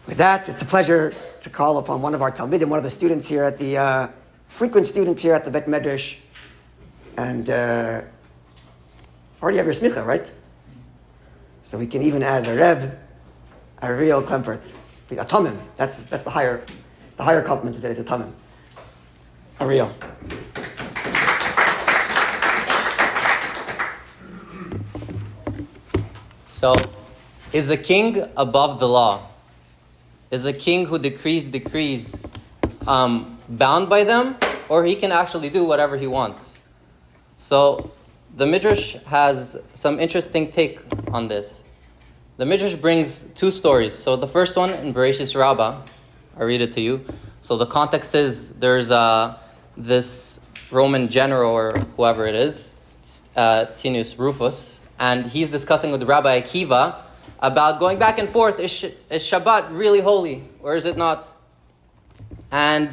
With that, it's a pleasure to call upon one of our Talmidim, one of the students here at the, frequent student here at the Bet Medrash. And already have your smicha, right? So we can even add a Reb, Ariel, Klempert. A Tamim, that's the higher compliment today, it's a Tamim. Ariel. So, is a king above the law? Is a king who decrees bound by them, or he can actually do whatever he wants? So, the Midrash has some interesting take on this. The Midrash brings two stories. So the first one in Bereshis Rabbah, I read it to you. So the context is there's this Roman general or whoever it is, Kinus, Rufus, and he's discussing with Rabbi Akiva about going back and forth. Is Shabbat really holy or is it not? And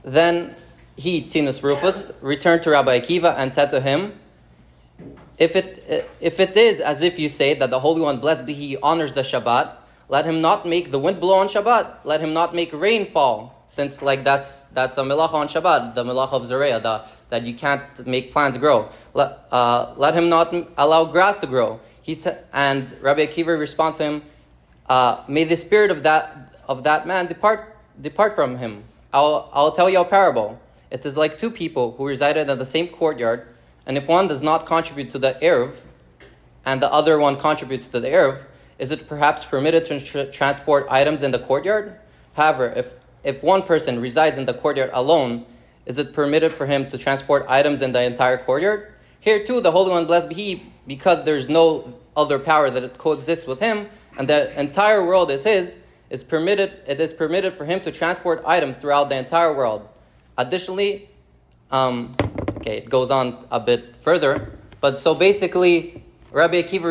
then he, Tinus Rufus, returned to Rabbi Akiva and said to him, if it is as if you say that the Holy One, blessed be He, honors the Shabbat, let him not make the wind blow on Shabbat. Let him not make rain fall, since that's a melacha on Shabbat, the melacha of Zereah, that you can't make plants grow. Let him not allow grass to grow. He said, and Rabbi Akiva responds to him, may the spirit of that man depart from him. I'll tell you a parable. It is like two people who resided in the same courtyard, and if one does not contribute to the Erev, and the other one contributes to the Erev, is it perhaps permitted to transport items in the courtyard? However, if one person resides in the courtyard alone, is it permitted for him to transport items in the entire courtyard? Here too, the Holy One, blessed be He, because there's no other power that it coexists with Him, and the entire world is His, it is permitted for Him to transport items throughout the entire world. Additionally, it goes on a bit further, but so basically, Rabbi Akiva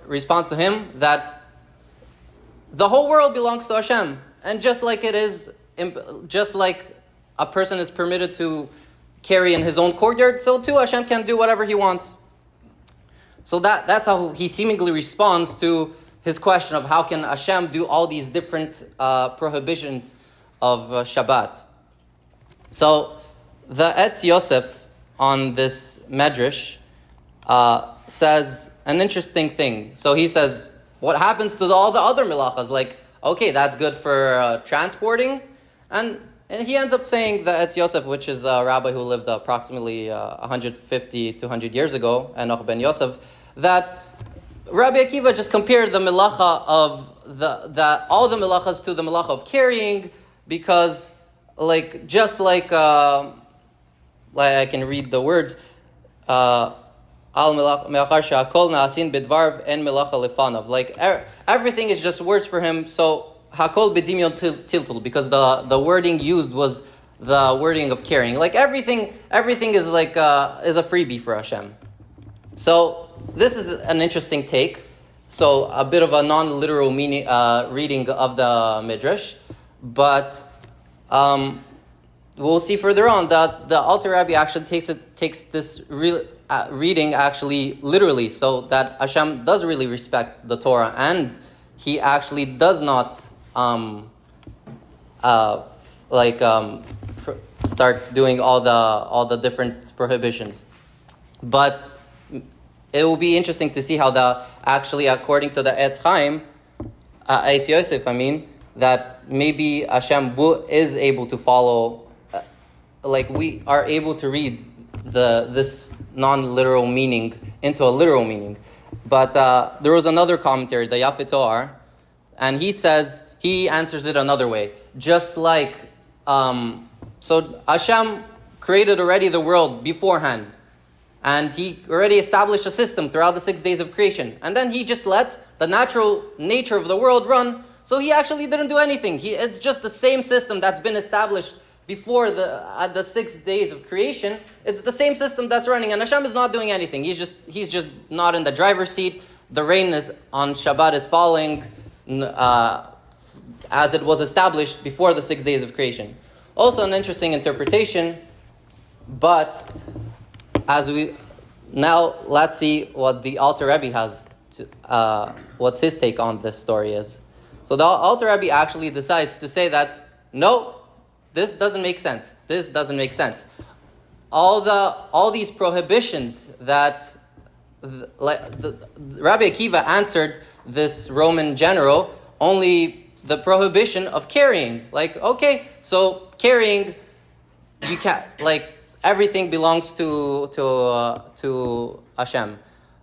responds to him that the whole world belongs to Hashem, and just like a person is permitted to carry in his own courtyard, so too Hashem can do whatever He wants. So that's how he seemingly responds to his question of how can Hashem do all these different prohibitions of Shabbat. So the Etz Yosef on this Medrash says an interesting thing. So he says, what happens to all the other milachas? Like, okay, that's good for transporting. And he ends up saying that Etz Yosef, which is a rabbi who lived approximately 150 to 100 years ago, Enoch ben Yosef, that Rabbi Akiva just compared the milacha of all the milachas to the milacha of carrying, because I can read the words, like everything is just words for him. So hakol b'dimyon tiltul, because the wording used was the wording of carrying. Like everything is like is a freebie for Hashem. So this is an interesting take. So a bit of a non-literal meaning reading of the Midrash, but we'll see further on that the Alter Rebbe actually takes this reading actually literally, so that Hashem does really respect the Torah, and He actually does not start doing all the different prohibitions. But it will be interesting to see how according to the Etz Yosef, that maybe Hashem is able to follow, we are able to read this non-literal meaning into a literal meaning. But there was another commentary, the Yafet Toar, and he answers it another way. Just like, so Hashem created already the world beforehand, and He already established a system throughout the 6 days of creation. And then He just let the natural nature of the world run. So He actually didn't do anything. It's just the same system that's been established before the 6 days of creation. It's the same system that's running, and Hashem is not doing anything. He's just not in the driver's seat. The rain on Shabbat is falling as it was established before the 6 days of creation. Also an interesting interpretation, but let's see what the Alter Rebbe has what's his take on this story is. So the Alter Rebbe actually decides to say that, no, this doesn't make sense. This doesn't make sense. All these prohibitions that Rabbi Akiva answered this Roman general, only the prohibition of carrying. Like, okay, so carrying, you can't, like, everything belongs to Hashem.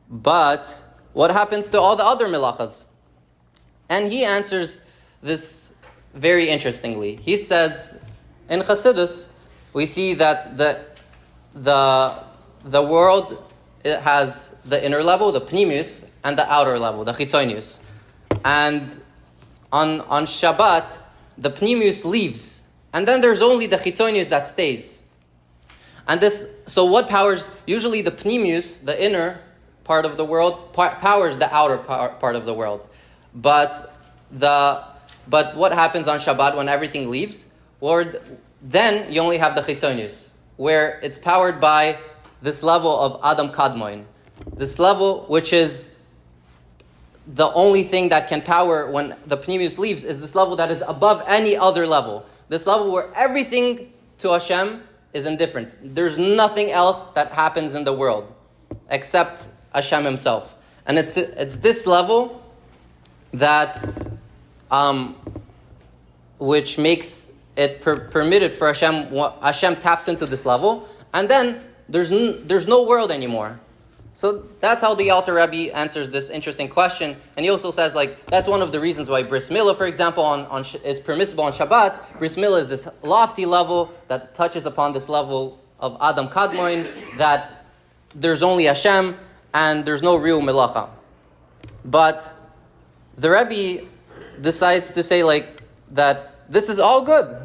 But what happens to all the other melachas? And he answers this very interestingly. He says, in Chassidus, we see that the world, it has the inner level, the pnimius, and the outer level, the chitzonius. And on Shabbat, the pnimius leaves, and then there's only the chitzonius that stays. And so what powers? Usually the pnimius, the inner part of the world, powers the outer part of the world. But what happens on Shabbat when everything leaves? Then you only have the chitzonius, where it's powered by this level of Adam Kadmoin. This level, which is the only thing that can power when the Pnimius leaves, is this level that is above any other level. This level where everything to Hashem is indifferent. There's nothing else that happens in the world except Hashem himself. And it's this level that which makes it permitted for Hashem. Hashem taps into this level, and then there's no world anymore. So that's how the Alter Rebbe answers this interesting question. And he also says, like, that's one of the reasons why Bris Milah, for example, is permissible on Shabbat. Bris Milah is this lofty level that touches upon this level of Adam Kadmoin, that there's only Hashem and there's no real melacha. But the Rebbe decides to say, like, that this is all good,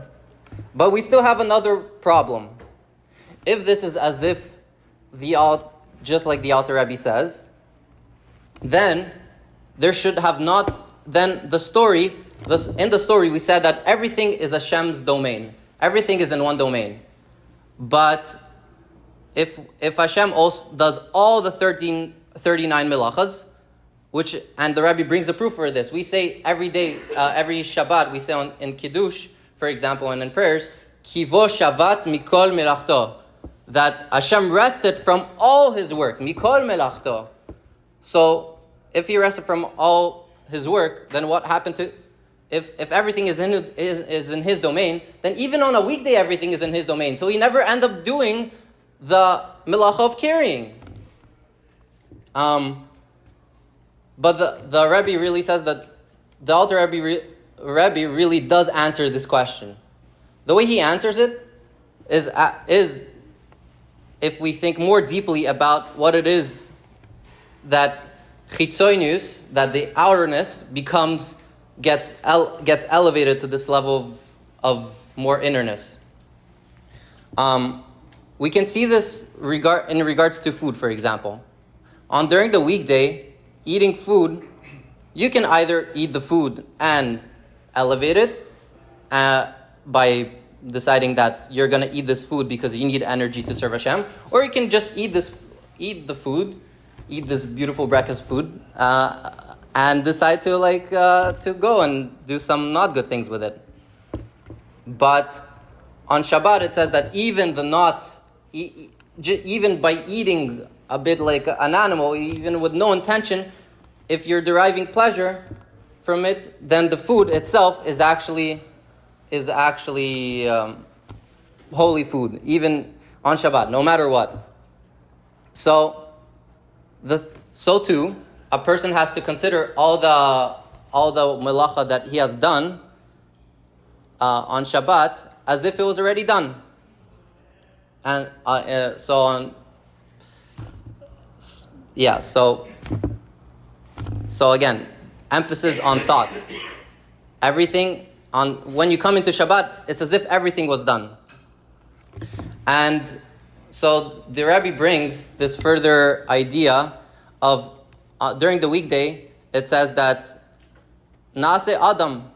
but we still have another problem. If this is as if just like the Alter Rebbe says, then there should have not. Then in the story we said that everything is Hashem's domain. Everything is in one domain. But if Hashem also does all the 39 melachas, and the Rebbe brings a proof for this. We say every day, every Shabbat, we say in Kiddush, for example, and in prayers, Kivo Shavat Mikol Melachto, that Hashem rested from all his work, Mikol Melachto. So, if he rested from all his work, then what happened to, if everything is in his domain, then even on a weekday everything is in his domain. So he never end up doing the melacha of carrying. But the Rebbe really says that the Alter Rebbe really does answer this question. The way he answers it is if we think more deeply about what it is that chitzonius, that the outerness gets elevated to this level of more innerness. We can see this in regards to food, for example. During the weekday, eating food, you can either eat the food and elevate it by deciding that you're going to eat this food because you need energy to serve Hashem, or you can just eat this beautiful breakfast food, and decide to go and do some not good things with it. But on Shabbat it says that even by eating a bit like an animal, even with no intention, if you're deriving pleasure from it, then the food itself is actually holy food, even on Shabbat, no matter what. So too, a person has to consider all the melacha that he has done on Shabbat as if it was already done. And So again, emphasis on thoughts. When you come into Shabbat, it's as if everything was done. And so the Rebbe brings this further idea of, during the weekday, it says that, Nase Adam,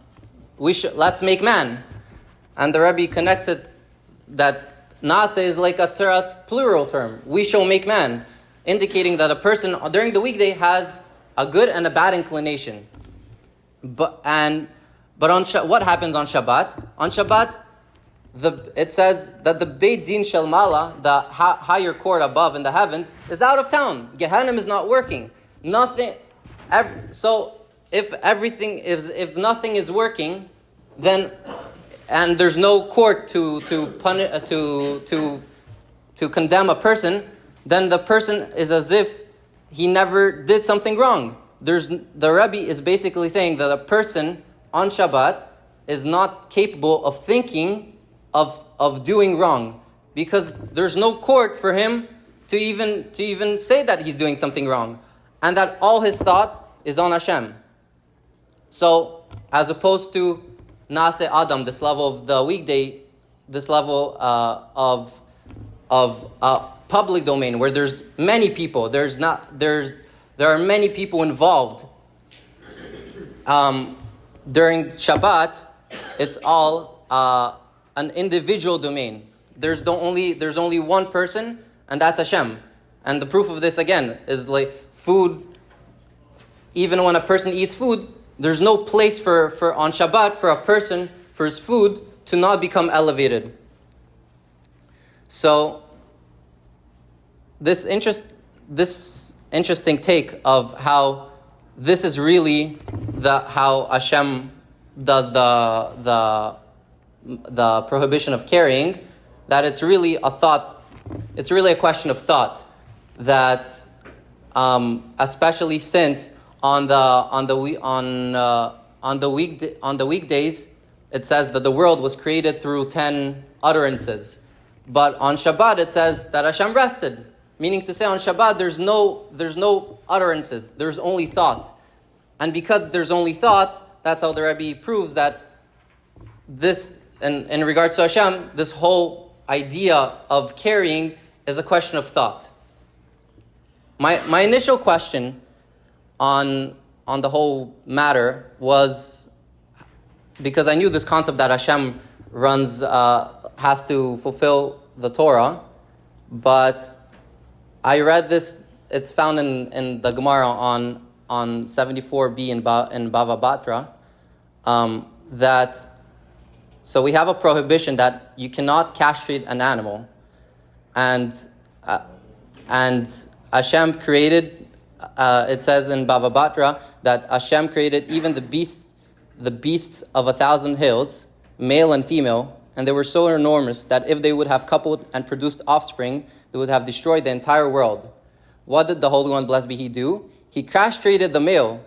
let's make man. And the Rebbe connects it that Nase is like a plural term. We shall make man, indicating that a person during the weekday has a good and a bad inclination. But what happens on Shabbat? On Shabbat, it says that the Beit Din Shel Mala, the higher court above in the heavens, is out of town. Gehenna is not working. Nothing. So if nothing is working, then and there's no court to condemn a person, then the person is as if he never did something wrong. The Rebbe is basically saying that a person on Shabbat is not capable of thinking of doing wrong, because there's no court for him to even say that he's doing something wrong, and that all his thought is on Hashem. So as opposed to Nase Adam, this level of the weekday, this level of public domain where there's many people, there are many people involved. During Shabbat, it's all an individual domain. There's only one person, and that's Hashem. And the proof of this again is like food. Even when a person eats food, there's no place for on Shabbat for a person, for his food to not become elevated. So this interesting take of how this is really how Hashem does the prohibition of carrying, that it's really a thought, it's really a question of thought, that especially since on the weekdays it says that the world was created through 10 utterances, but on Shabbat it says that Hashem rested, meaning to say on Shabbat there's no utterances, there's only thought. And because there's only thought, that's how the Rebbe proves that this, in regards to Hashem, this whole idea of carrying is a question of thought. My initial question on the whole matter was, because I knew this concept that Hashem has to fulfill the Torah, but I read this, it's found in the Gemara on 74b in Bava Batra, so we have a prohibition that you cannot castrate an animal, and Hashem created. It says in Bava Batra that Hashem created even the beasts of 1,000 hills, male and female, and they were so enormous that if they would have coupled and produced offspring, they would have destroyed the entire world. What did the Holy One, blessed be He, do? He castrated the male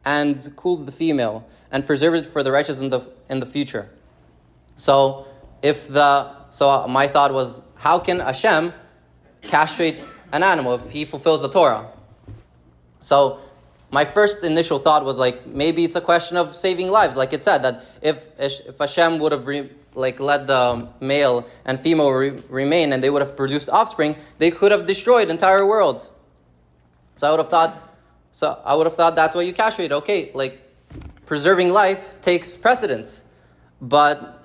and cooled the female and preserved it for the righteous in the future. So my thought was, how can Hashem castrate an animal if He fulfills the Torah? So my first initial thought was like, maybe it's a question of saving lives, like it said that if Hashem would have let the male and female remain and they would have produced offspring, they could have destroyed entire worlds. So I would have thought that's why you castrate. Okay, like preserving life takes precedence, but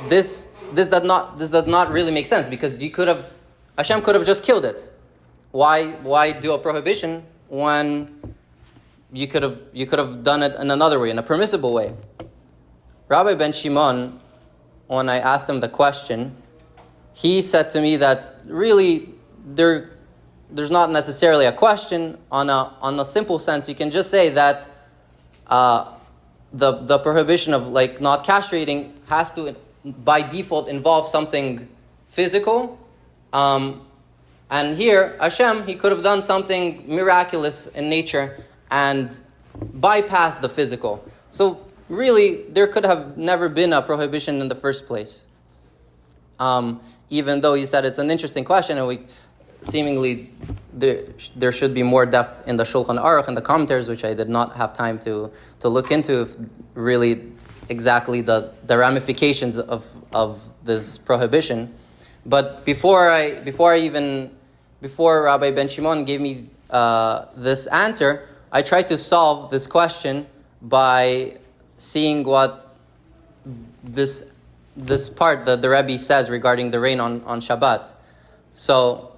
this does not really make sense, because Hashem could have just killed it. Why do a prohibition when you could have done it in another way, in a permissible way? Rabbi Ben Shimon, when I asked him the question, he said to me that really there's not necessarily a question on a simple sense. You can just say that the prohibition of not castrating has to by default involve something physical. And here, Hashem, He could have done something miraculous in nature and bypassed the physical. So really, there could have never been a prohibition in the first place. Even though you said it's an interesting question, and seemingly there should be more depth in the Shulchan Aruch and the commentaries, which I did not have time to look into, if really exactly the ramifications of this prohibition. But before Rabbi Ben Shimon gave me this answer, I tried to solve this question by seeing what this part that the Rebbe says regarding the rain on Shabbat. So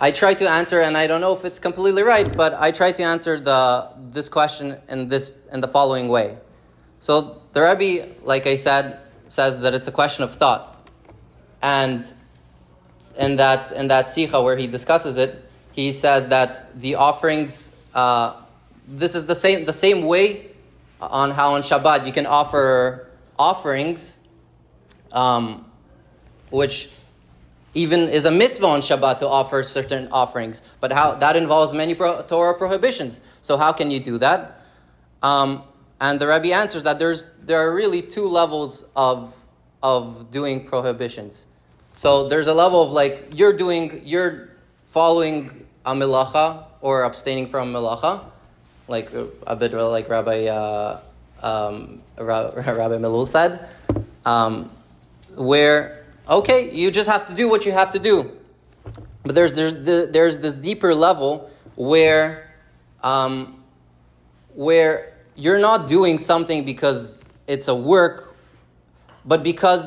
I try to answer, and I don't know if it's completely right, but I try to answer this question in the following way. So the Rebbe, like I said, says that it's a question of thought, and in that sikha where he discusses it, he says that the offerings. This is the same way on how on Shabbat you can offer offerings, which even is a mitzvah on Shabbat to offer certain offerings, but how that involves many Torah prohibitions. So how can you do that? And the Rebbe answers that there are really two levels of doing prohibitions. So there's a level of like you're following a melacha or abstaining from melacha, like a bit like Rabbi Melul said, where okay, you just have to do what you have to do. But there's this deeper level where you're not doing something because it's a work, but because